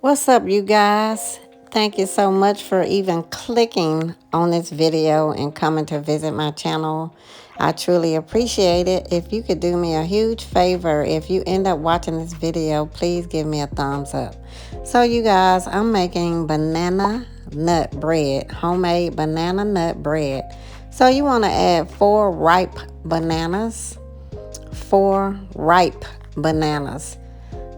What's up, you guys? Thank you so much for even clicking on this video and coming to visit my channel. I truly appreciate it. If you could do me a huge favor, if you end up watching this video, please give me a thumbs up. So you guys, I'm making banana nut bread, homemade banana nut bread. So you want to add 4 ripe bananas.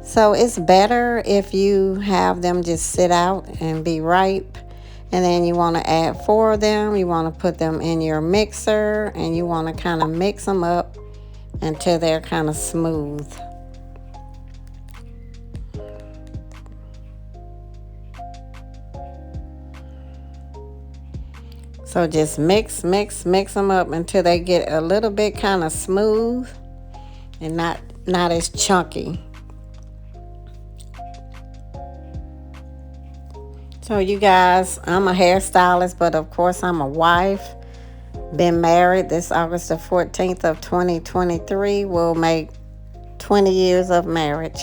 So it's better if you have them just sit out and be ripe. And then you want to add 4 of them. You want to put them in your mixer and you want to kind of mix them up until they're kind of smooth. So just mix them up until they get a little bit kind of smooth and not as chunky. So you guys, I'm a hairstylist, but of course I'm a wife. Been married this August the 14th of 2023 will make 20 years of marriage.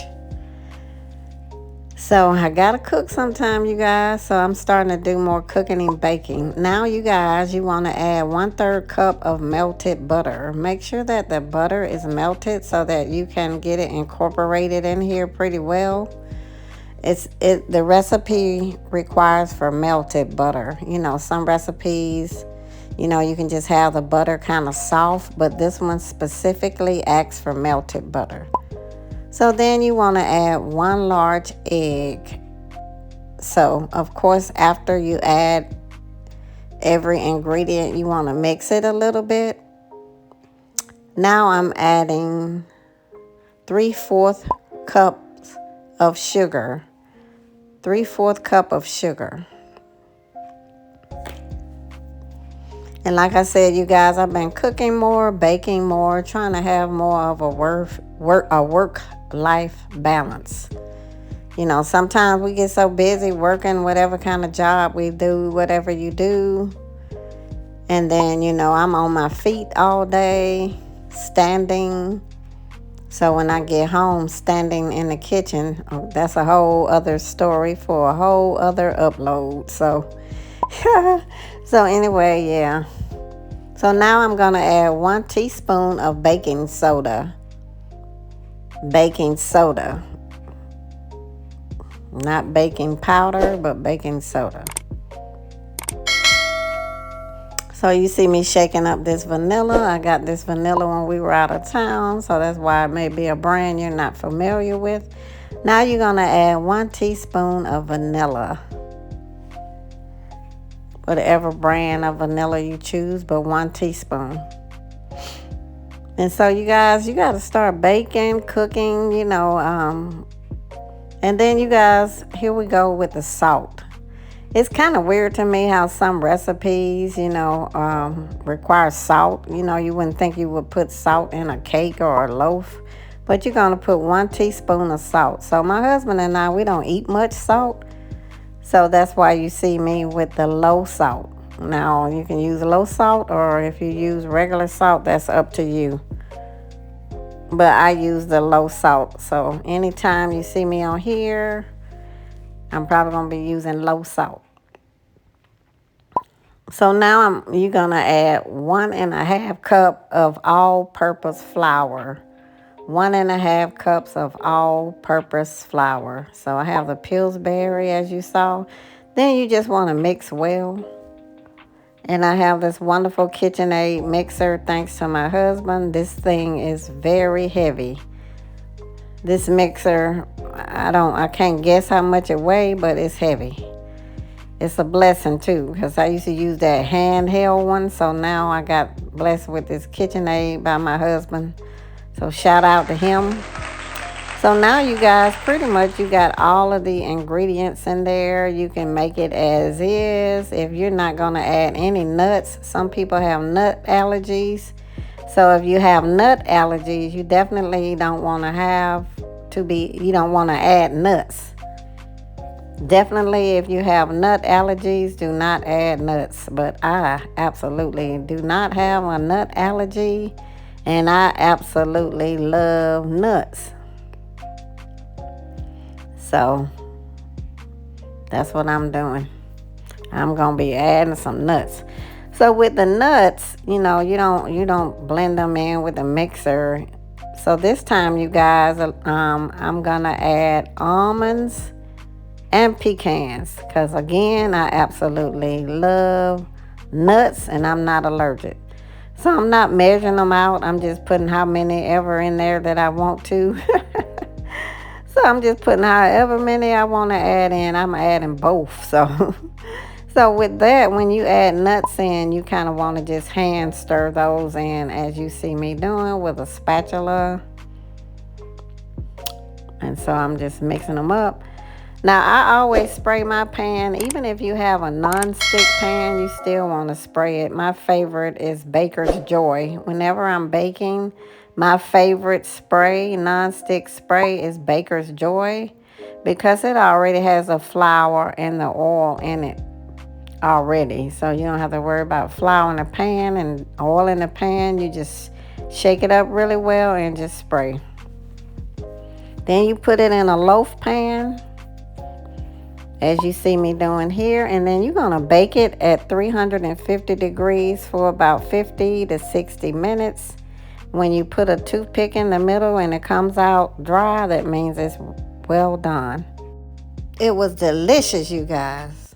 So I gotta cook sometime, you guys. So I'm starting to do more cooking and baking. Now you guys, you want to add 1/3 cup of melted butter. Make sure that the butter is melted so that you can get it incorporated in here pretty well. The recipe requires for melted butter. You know, some recipes, you know, you can just have the butter kind of soft, but this one specifically asks for melted butter. So then you want to add 1 large egg. So of course, after you add every ingredient, you want to mix it a little bit. Now I'm adding 3/4 cups of sugar. 3/4 cup of sugar. And like I said, you guys, I've been cooking more, baking more, trying to have more of a work-life balance. You know, sometimes we get so busy working whatever kind of job we do, whatever you do. And then, you know, I'm on my feet all day, standing. So when I get home, standing in the kitchen, that's a whole other story for a whole other upload. So, so anyway, yeah. So now I'm going to add 1 teaspoon of baking soda. Baking soda. Not baking powder, but baking soda. So you see me shaking up this vanilla. I got this vanilla when we were out of town, so that's why it may be a brand you're not familiar with. Now you're going to add 1 teaspoon of vanilla. Whatever brand of vanilla you choose, but 1 teaspoon. And so you guys, you got to start baking, cooking, you know. And then you guys, here we go with the salt. It's kind of weird to me how some recipes, you know, require salt. You know, you wouldn't think you would put salt in a cake or a loaf, but you're going to put 1 teaspoon of salt. So my husband and I, we don't eat much salt. So that's why you see me with the low salt. Now, you can use low salt, or if you use regular salt, that's up to you. But I use the low salt. So anytime you see me on here, I'm probably going to be using low salt. So now you're going to add 1.5 cup of all-purpose flour. 1.5 cups of all-purpose flour. So I have the Pillsbury, as you saw. Then you just want to mix well. And I have this wonderful KitchenAid mixer, thanks to my husband. This thing is very heavy. This mixer, I can't guess how much it weighs, but it's heavy. It's a blessing too, because I used to use that handheld one. So now I got blessed with this KitchenAid by my husband. So shout out to him. So now you guys, pretty much you got all of the ingredients in there. You can make it as is. If you're not going to add any nuts, some people have nut allergies. So if you have nut allergies, you definitely don't want you don't want to add nuts. Definitely, if you have nut allergies, do not add nuts. But I absolutely do not have a nut allergy, and I absolutely love nuts. So That's what I'm doing. I'm gonna be adding some nuts. So with the nuts, you don't blend them in with a mixer. So this time, you guys, I'm gonna add almonds and pecans, because again, I absolutely love nuts and I'm not allergic. So I'm not measuring them out. I'm just putting how many ever in there that I want to. So I'm just putting however many I want to add in. I'm adding both. So so with that, when you add nuts in, you kind of want to just hand stir those in as you see me doing with a spatula. And so I'm just mixing them up. Now, I always spray my pan. Even if you have a non-stick pan, you still want to spray it. My favorite is Baker's Joy. Whenever I'm baking, my favorite spray, non-stick spray, is Baker's Joy, because it already has the flour and the oil in it already. So you don't have to worry about flour in the pan and oil in the pan. You just shake it up really well and just spray. Then you put it in a loaf pan, as you see me doing here, and then you're going to bake it at 350 degrees for about 50 to 60 minutes. When you put a toothpick in the middle and it comes out dry, that means it's well done. It was delicious, you guys.